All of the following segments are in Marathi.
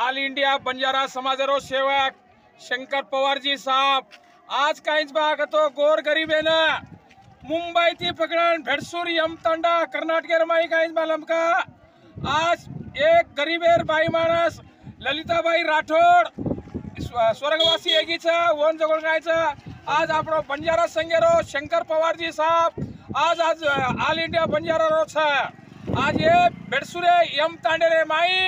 ऑल इंडिया बंजारा समाजरो सेवक शंकर पवार जी साहब आज काहीच भाग तो गोर गरीब है ना मुंबई थी पकड़न भेड़सूर यमतांडा कर्नाटक माई काहीच मालूम का आज एक गरीबेर बाई मानस ललिताबाई राठोड स्वर्गवासी एकीचा वन जगोल गायचं आज आपण बंजारा संघेरो शंकर पवार जी साहब आज ऑल इंडिया बंजारा रो छ आज ये भेड़सूरे यमतांडे माई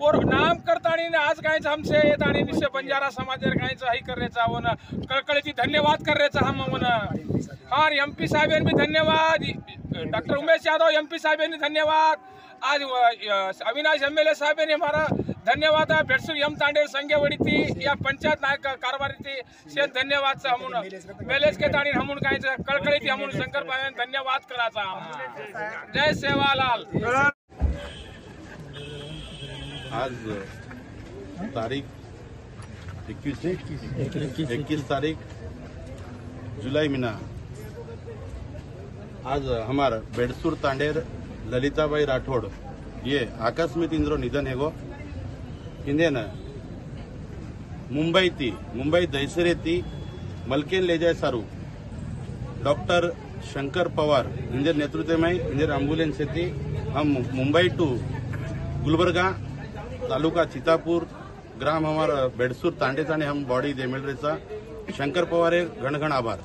और नाम करतानी आज काहीच हमसे ये ताणी निश्चय बंजारा समाजेर काहीच ही करायचा हो ना कळकळीची धन्यवाद करायचा हम म्हणा हार एमपी साहेबांनी धन्यवाद डॉक्टर उमेश यादव एमपी साहेबांनी धन्यवाद आज अविनाश एमएलए साहेबांनी हमारा धन्यवाद भेड़सूर यमतांडे संघेवडी थी या पंचायत नायक कारभारी थी से धन्यवाद सा हमून मेलेज के ताणी हमून काहीच कळकळी थी हमून शंकर पावन धन्यवाद कराचा जय सेवालाल। आज तारीख 21 तारीख जुलाई महीना आज हमार भेड़सूर तांडेर ललिताबाई राठोड ये आकस्मिक इंद्रो निधन हेगो इंदेन मुंबई दैसरे थी मलकेन ले जाए सारू डॉक्टर शंकर पवार इंदर नेतृत्व में इंदर एम्बुलेंस थी हम मुंबई टू गुलबर्गा तालुका चितापुर ग्राम हमारा भेड़सूर तांडे हम बॉडी दे मिल रहा शंकर पवार घण घण आभार।